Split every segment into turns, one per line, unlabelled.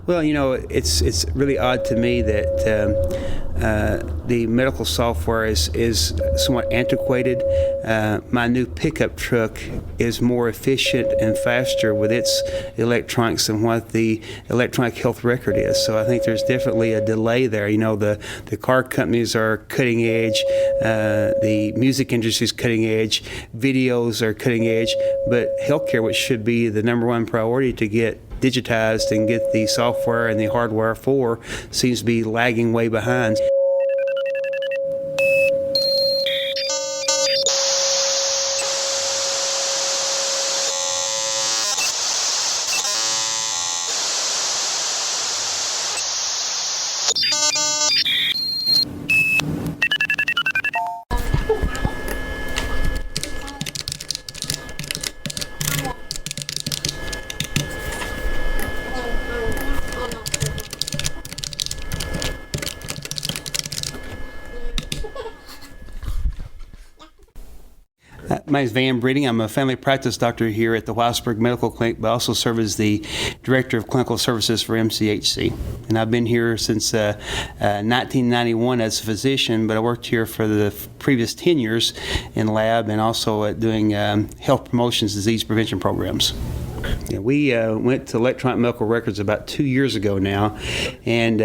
Well, it's really odd to me that the medical software is somewhat antiquated. My new pickup truck is more efficient and faster with its electronics than what the electronic health record is. So I think there's definitely a delay there. The car companies are cutting edge, the music industry is cutting edge, videos are cutting edge, but healthcare, which should be the number one priority to get digitized and get the software and the hardware for, seems to be lagging way behind. My name is Van Breeding. I'm a family practice doctor here at the Weisberg Medical Clinic, but also serve as the Director of Clinical Services for MCHC. And I've been here since 1991 as a physician, but I worked here for the previous 10 years in lab and also doing health promotions, disease prevention programs. Yeah, we went to electronic medical records about 2 years ago now, and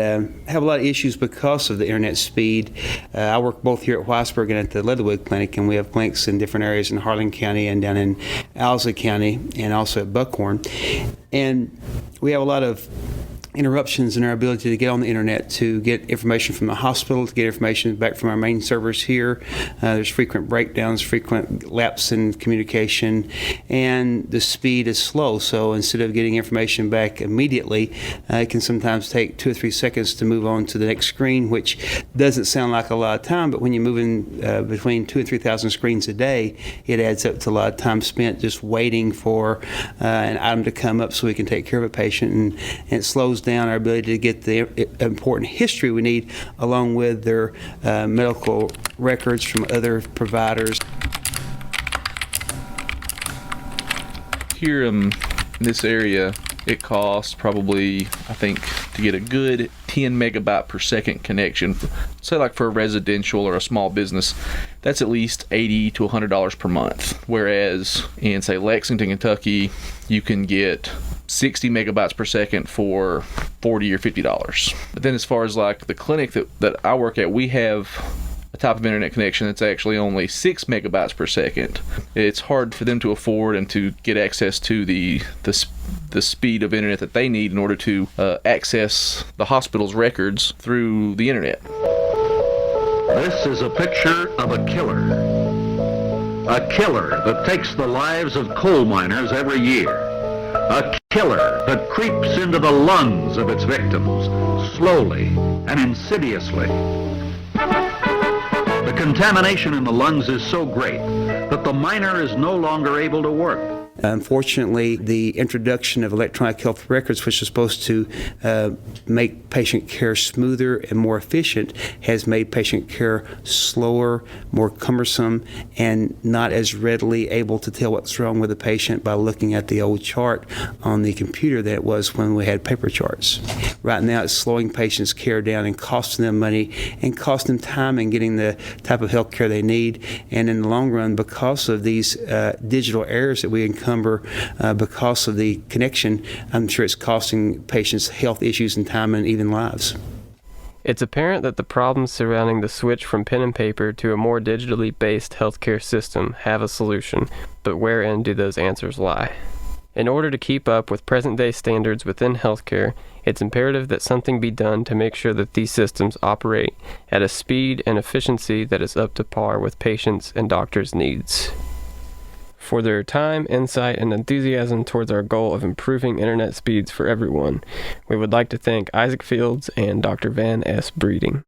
have a lot of issues because of the internet speed. I work both here at Weisberg and at the Leatherwood Clinic, and we have clinics in different areas in Harlan County and down in Owsley County and also at Buckhorn. And we have a lot of interruptions in our ability to get on the internet, to get information from the hospital, to get information back from our main servers here. There's frequent breakdowns, frequent lapse in communication, and the speed is slow. So instead of getting information back immediately, it can sometimes take 2 or 3 seconds to move on to the next screen, which doesn't sound like a lot of time, but when you're moving between 2,000 and 3,000 screens a day, it adds up to a lot of time spent just waiting for an item to come up so we can take care of a patient, and it slows down our ability to get the important history we need along with their medical records from other providers.
Here in this area, it costs probably, I think, to get a good 10 megabyte per second connection, say like for a residential or a small business, that's at least $80 to $100 per month. Whereas in, say, Lexington, Kentucky, you can get 60 megabytes per second for $40 or $50. But then as far as like the clinic that I work at, we have a type of internet connection that's actually only 6 megabytes per second. It's hard for them to afford and to get access to the speed of internet that they need in order to access the hospital's records through the internet.
This is a picture of a killer. A killer that takes the lives of coal miners every year. A killer that creeps into the lungs of its victims, slowly and insidiously. The contamination in the lungs is so great that the miner is no longer able to work.
Unfortunately, the introduction of electronic health records, which is supposed to make patient care smoother and more efficient, has made patient care slower, more cumbersome, and not as readily able to tell what's wrong with the patient by looking at the old chart on the computer than it was when we had paper charts. Right now, it's slowing patients' care down and costing them money and costing them time in getting the type of health care they need. And in the long run, because of these digital errors that we encumber because of the connection, I'm sure it's costing patients health issues and time and even lives.
It's apparent that the problems surrounding the switch from pen and paper to a more digitally based healthcare system have a solution, but wherein do those answers lie? In order to keep up with present-day standards within healthcare, it's imperative that something be done to make sure that these systems operate at a speed and efficiency that is up to par with patients' and doctors' needs. For their time, insight, and enthusiasm towards our goal of improving internet speeds for everyone, we would like to thank Isaac Fields and Dr. Van S. Breeding.